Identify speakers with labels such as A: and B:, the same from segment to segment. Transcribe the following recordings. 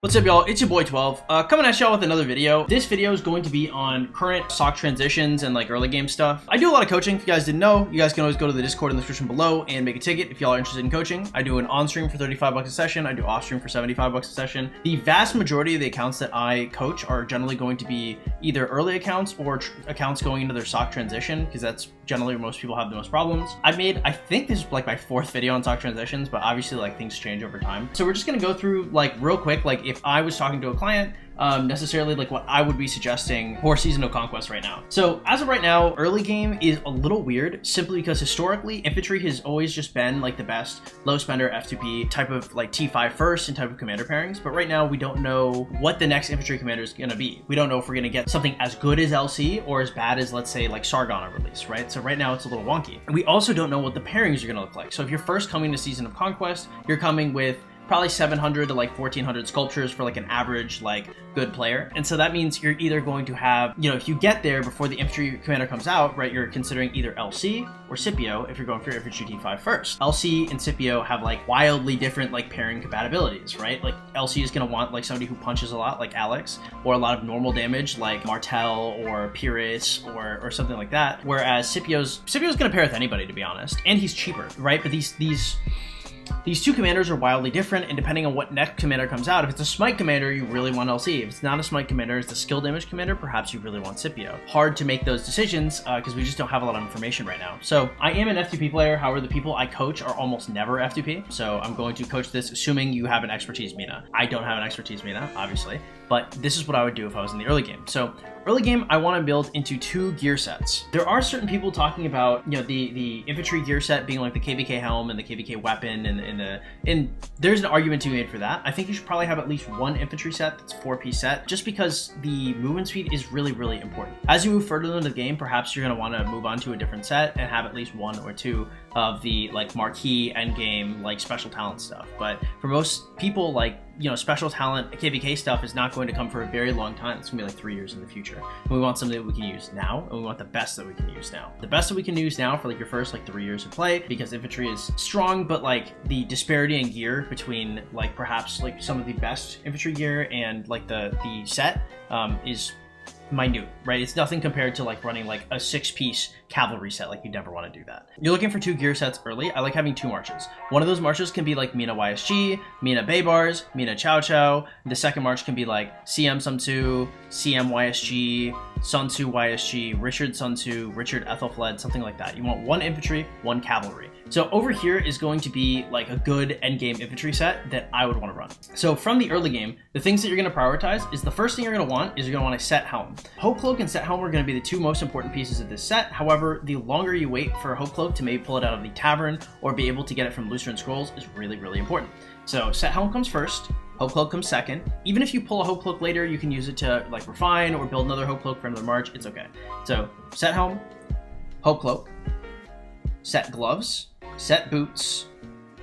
A: What's up, y'all? It's your boy 12 coming at y'all with another video. This video is going to be on current SOC transitions and like early game stuff. I do a lot of coaching. If you guys didn't know, you guys can always go to the Discord in the description below and make a ticket if y'all are interested in coaching. I do an on stream for 35 bucks a session. I do off stream for 75 bucks a session. The vast majority of the accounts that I coach are generally going to be either early accounts or accounts going into their SOC transition, because that's generally where most people have the most problems. I think this is like my fourth video on SOC transitions, but obviously like things change over time. So we're just gonna go through like real quick, like if I was talking to a client, necessarily like what I would be suggesting for Season of Conquest right now. So as of right now, early game is a little weird simply because historically Infantry has always just been like the best low spender F2P type of like T5 first and type of commander pairings. But right now we don't know what the next Infantry commander is going to be. We don't know if we're going to get something as good as LC or as bad as, let's say, like Sargon on release, right? So right now it's a little wonky. We also don't know what the pairings are going to look like. So if you're first coming to Season of Conquest, you're coming with probably 700 to like 1400 sculptures for like an average like good player. And so that means you're either going to have, you know, if you get there before the infantry commander comes out, right, you're considering either LC or Scipio if you're going for infantry T5 first. LC and Scipio have like wildly different like pairing compatibilities, right? Like LC is going to want like somebody who punches a lot like Alex, or a lot of normal damage like Martel or Pyrrhus or something like that. Whereas Scipio's going to pair with anybody, to be honest, and he's cheaper, right? But these two commanders are wildly different, and depending on what next commander comes out, if it's a smite commander, you really want LC. If it's not a smite commander, it's a skill damage commander, perhaps you really want Scipio. Hard to make those decisions because we just don't have a lot of information right now. So I am an F2P player, however, the people I coach are almost never F2P. So I'm going to coach this assuming you have an expertise Mina. I don't have an expertise Mina, obviously, but this is what I would do if I was in the early game. So early game, I want to build into two gear sets. There are certain people talking about, you know, the infantry gear set being like the KVK helm and the KVK weapon, and there's an argument to be made for that. I think you should probably have at least one infantry set that's 4-piece set, just because the movement speed is really, really important. As you move further into the game, perhaps you're going to want to move on to a different set and have at least one or two of the like marquee endgame like special talent stuff. But for most people, like, you know, special talent KVK stuff is not going to come for a very long time. It's gonna be like 3 years in the future. And we want something that we can use now, and we want the best that we can use now. The best that we can use now for like your first like 3 years of play, because infantry is strong, but like the disparity in gear between like perhaps like some of the best infantry gear and like the set is minute, right? It's nothing compared to like running like a 6-piece cavalry set. Like, you never want to do that. You're looking for two gear sets early. I like having two marches. One of those marches can be like Mina YSG, Mina Baybars, Mina Chow Chow. The second march can be like CM Sun Tzu, CM YSG, Sun Tzu YSG, Richard Sun Tzu, Richard Ethelfled, something like that. You want one infantry, one cavalry. So over here is going to be like a good endgame infantry set that I would want to run. So from the early game, the things that you're going to prioritize is the first thing you're going to want is you're going to want a set helm. Hope Cloak and set helm are going to be the two most important pieces of this set. However, the longer you wait for a Hope Cloak to maybe pull it out of the tavern or be able to get it from Lutheran Scrolls is really, really important. So set helm comes first. Hope Cloak comes second. Even if you pull a Hope Cloak later, you can use it to like refine or build another Hope Cloak for another march. It's okay. So set helm, Hope Cloak, set gloves, set boots.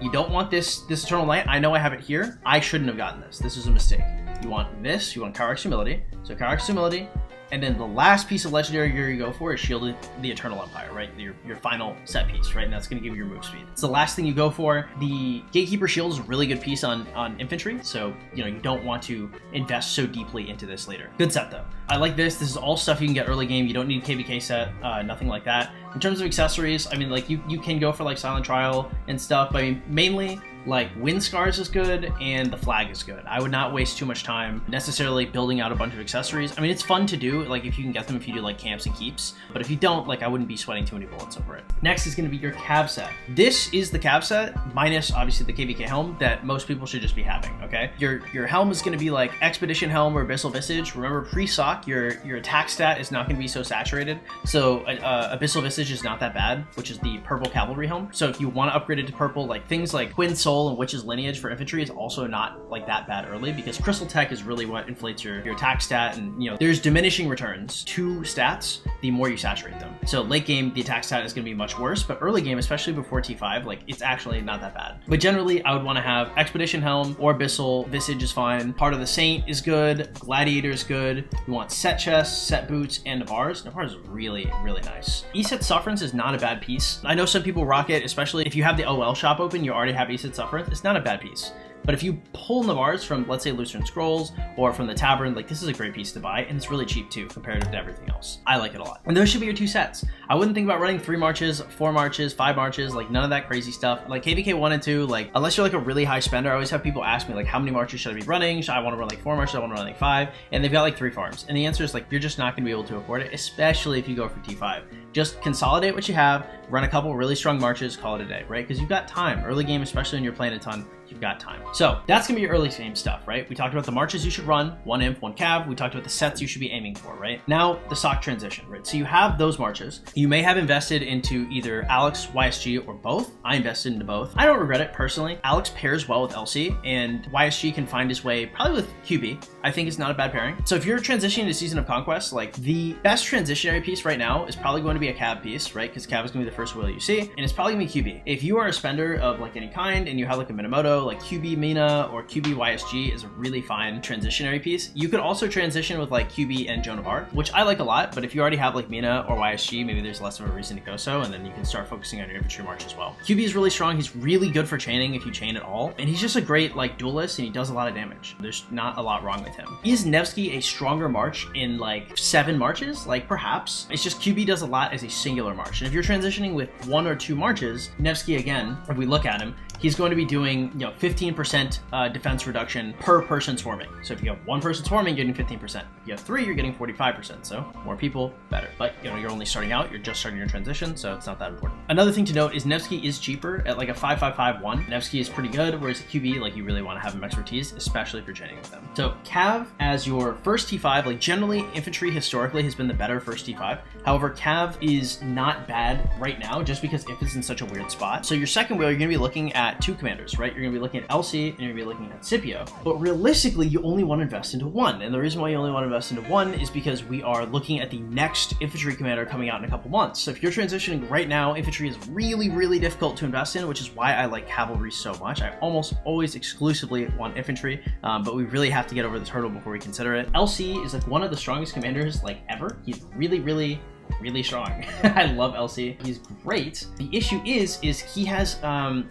A: You don't want this Eternal Light. I know I have it here. I shouldn't have gotten this. This is a mistake. You want this. You want Kyrax Humility. So Kyrax Humility. And then the last piece of legendary gear you go for is Shielded the Eternal Empire, right? Your final set piece, right? And that's going to give you your move speed. It's the last thing you go for. The Gatekeeper Shield is a really good piece on infantry, so you know you don't want to invest so deeply into this later. Good set though. I like this. This is all stuff you can get early game. You don't need a KVK set, nothing like that. In terms of accessories, I mean, like you can go for like Silent Trial and stuff, but I mean, mainly like Wind Scars is good and the flag is good. I would not waste too much time necessarily building out a bunch of accessories. I mean, it's fun to do, like if you can get them, if you do like camps and keeps, but if you don't, like I wouldn't be sweating too many bullets over it. Next is going to be your cav set. This is the cav set minus obviously the KVK helm that most people should just be having, okay? Your helm is going to be like Expedition Helm or Abyssal Visage. Remember, pre-SOC, your attack stat is not going to be so saturated, so Abyssal Visage is not that bad, which is the purple cavalry helm. So if you want to upgrade it to purple, like things like Twin Soul and Witch's Lineage for infantry is also not like that bad early, because Crystal Tech is really what inflates your attack stat, and you know there's diminishing returns to stats the more you saturate them. So late game the attack stat is going to be much worse, but early game, especially before T5, like it's actually not that bad. But generally I would want to have Expedition Helm or Abyssal Visage is fine. Part of the Saint is good, Gladiator is good. You want set chests, set boots, and Navars. Navars is really, really nice. ESET Sufferance is not a bad piece. I know some people rock it, especially if you have the OL shop open, you already have ESET Sufferance. It's not a bad piece. But if you pull Navars from, let's say, Lucerne Scrolls or from the Tavern, like this is a great piece to buy, and it's really cheap too, comparative to everything else. I like it a lot. And those should be your 2 sets. I wouldn't think about running 3 marches, 4 marches, 5 marches, like none of that crazy stuff. Like KVK 1 and 2, like unless you're like a really high spender, I always have people ask me like, how many marches should I be running? Should I want to run like 4 marches? I want to run like 5, and they've got like 3 farms. And the answer is like, you're just not going to be able to afford it, especially if you go for T5. Just consolidate what you have, run a couple really strong marches, call it a day, right? Because you've got time. Early game, especially when you're playing a ton, you've got time. So that's gonna be your early game stuff, right? We talked about the marches you should run, 1 imp, 1 cav. We talked about the sets you should be aiming for, right? Now the SOC transition, right? So you have those marches. You may have invested into either Alex, YSG, or both. I invested into both. I don't regret it personally. Alex pairs well with LC, and YSG can find his way probably with QB. I think it's not a bad pairing. So if you're transitioning to Season of Conquest, like the best transitionary piece right now is probably going to be a cav piece, right? Because cav is gonna be the first wheel you see, and it's probably gonna be QB. If you are a spender of like any kind and you have like a Minamoto, like QB Mina or QB YSG is a really fine transitionary piece. You could also transition with like QB and Joan of Arc, which I like a lot, but if you already have like Mina or YSG, maybe there's less of a reason to go so, and then you can start focusing on your infantry march as well. QB is really strong. He's really good for chaining if you chain at all, and he's just a great like duelist, and he does a lot of damage. There's not a lot wrong with him. Is Nevsky a stronger march in like 7 marches? Like perhaps. It's just QB does a lot as a singular march, and if you're transitioning with 1 or 2 marches, Nevsky again, if we look at him, he's going to be doing 15% defense reduction per person swarming. So if you have 1 person swarming, you're getting 15%. If you have 3, you're getting 45%. So more people, better. But you're only starting out. You're just starting your transition, so it's not that important. Another thing to note is Nevsky is cheaper at like a 5.55.1. Nevsky is pretty good, whereas a QB, like you really want to have him expertise, especially if you're training with them. So Cav as your first T5, like generally infantry historically has been the better first T5. However, Cav is not bad right now just because Inf is in such a weird spot. So your second wheel, you're going to be looking at 2 commanders, right? You're going to be looking at LC and you're going to be looking at Scipio. But realistically, you only want to invest into 1. And the reason why you only want to invest into 1 is because we are looking at the next infantry commander coming out in a couple months. So if you're transitioning right now, infantry is really, really difficult to invest in, which is why I like cavalry so much. I almost always exclusively want infantry, but we really have to get over this hurdle before we consider it. LC is like one of the strongest commanders like ever. He's really, really strong. I love LC. He's great. The issue is he has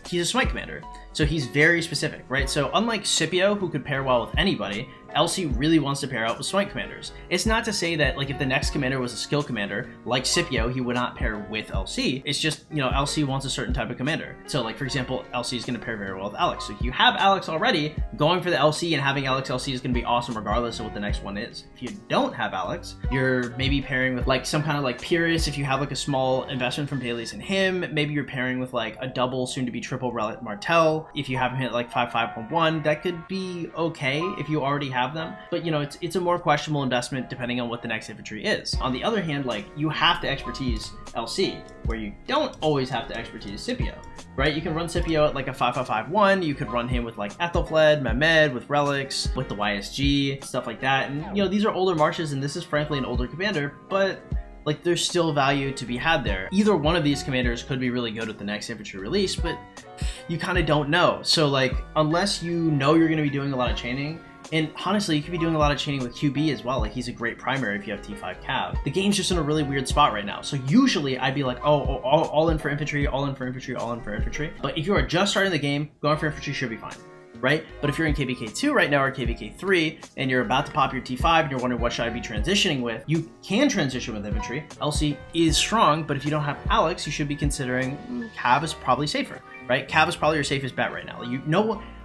A: he's a smite commander, so he's very specific, right? So unlike Scipio, who could pair well with anybody, LC really wants to pair out with smite commanders. It's not to say that like if the next commander was a skill commander like Scipio, he would not pair with LC. It's just, LC wants a certain type of commander. So like for example, LC is going to pair very well with Alex. So if you have Alex already, going for the LC and having Alex LC is going to be awesome regardless of what the next one is. If you don't have Alex, you're maybe pairing with like some kind of like Pyrrhus. If you have like a small investment from Peleus and him, maybe you're pairing with like a double, soon to be triple Relic Martel. If you have him hit like 5.5.1, that could be okay if you already have them, but it's a more questionable investment depending on what the next infantry is. On the other hand, like you have to expertise LC, where you don't always have to expertise Scipio, right? You can run Scipio at like a 5.5.1. You could run him with like Ethelfled, Mehmed, with relics, with the YSG, stuff like that. And these are older marches, and this is frankly an older commander, but like there's still value to be had there. Either one of these commanders could be really good with the next infantry release, but you kind of don't know. So like unless you know you're going to be doing a lot of chaining, and honestly, you could be doing a lot of chaining with QB as well. Like he's a great primary if you have T5 Cav. The game's just in a really weird spot right now. So usually I'd be like, all in for infantry, all in for infantry, all in for infantry. But if you are just starting the game, going for infantry should be fine, right? But if you're in KVK 2 right now or KVK 3 and you're about to pop your T5 and you're wondering what should I be transitioning with, you can transition with infantry. LC is strong, but if you don't have Alex, you should be considering Cav is probably safer, right? Cav is probably your safest bet right now.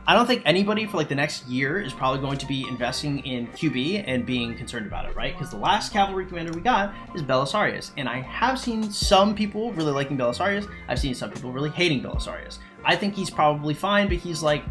A: I don't think anybody for like the next year is probably going to be investing in QB and being concerned about it, right? Because the last cavalry commander we got is Belisarius, and I have seen some people really liking Belisarius. I've seen some people really hating Belisarius. I think he's probably fine, but he's like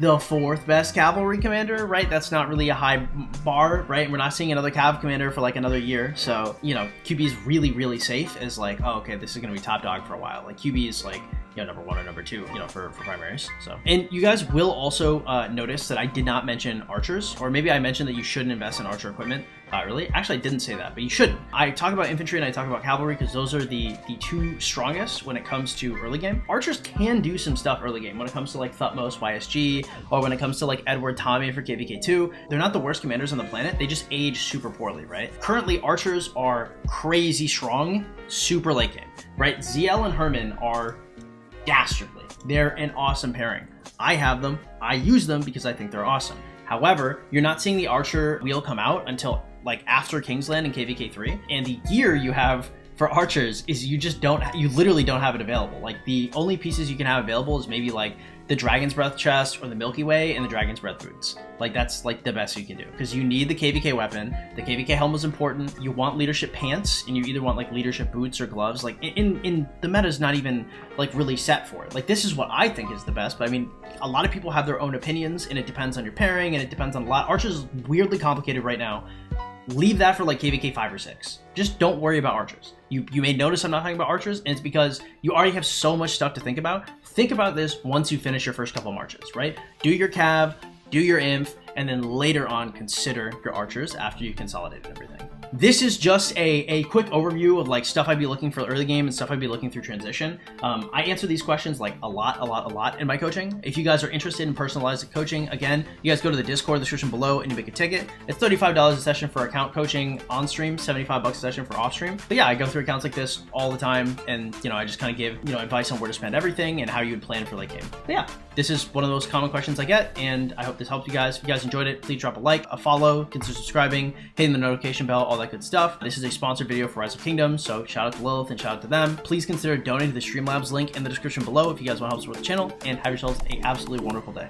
A: the 4th best cavalry commander, right? That's not really a high bar, right? We're not seeing another cav commander for like another year. So, QB is really, really safe as like, oh, okay, this is going to be top dog for a while. Like QB is like, number 1 or number 2, for primaries. So, and you guys will also notice that I did not mention archers, or maybe I mentioned that you shouldn't invest in archer equipment early. Actually, I didn't say that, but you shouldn't. I talk about infantry and I talk about cavalry because those are the 2 strongest when it comes to early game. Archers can do some stuff early game when it comes to like Thutmose, YSG, or when it comes to like Edward Tommy for KVK2. They're not the worst commanders on the planet. They just age super poorly, right? Currently, archers are crazy strong, super late game, right? ZL and Herman are dastardly. They're an awesome pairing. I have them. I use them because I think they're awesome. However, you're not seeing the archer wheel come out until like after Kingsland and KVK 3, and the gear you have for archers is you literally don't have it available. Like the only pieces you can have available is maybe like the Dragon's Breath chest or the Milky Way and the Dragon's Breath boots. Like that's like the best you can do, because you need the KVK weapon. The KVK helm is important. You want leadership pants, and you either want like leadership boots or gloves. Like in the meta is not even like really set for it. Like this is what I think is the best, but I mean a lot of people have their own opinions, and it depends on your pairing, and it depends on a lot. Archers is weirdly complicated right now. Leave that for like KVK 5 or 6. Just don't worry about archers. You may notice I'm not talking about archers, and it's because you already have so much stuff to think about. Think about this once you finish your first couple marches, right? Do your cav, do your inf, and then later on consider your archers after you consolidated everything. This is just a quick overview of like stuff I'd be looking for early game and stuff I'd be looking through transition. I answer these questions like a lot in my coaching. If you guys are interested in personalized coaching, again, you guys go to the Discord, the description below, and you make a ticket. It's $35 a session for account coaching on stream, $75 a session for off stream. But yeah, I go through accounts like this all the time, and I just kind of give advice on where to spend everything and how you would plan for late game. But yeah, this is one of those common questions I get, and I hope this helped you guys. If you guys enjoyed it, please drop a like, a follow, consider subscribing, hitting the notification bell, all that good stuff. This is a sponsored video for Rise of Kingdoms, so shout out to Lilith and shout out to them. Please consider donating to the Streamlabs link in the description below if you guys want to help support the channel, and have yourselves an absolutely wonderful day.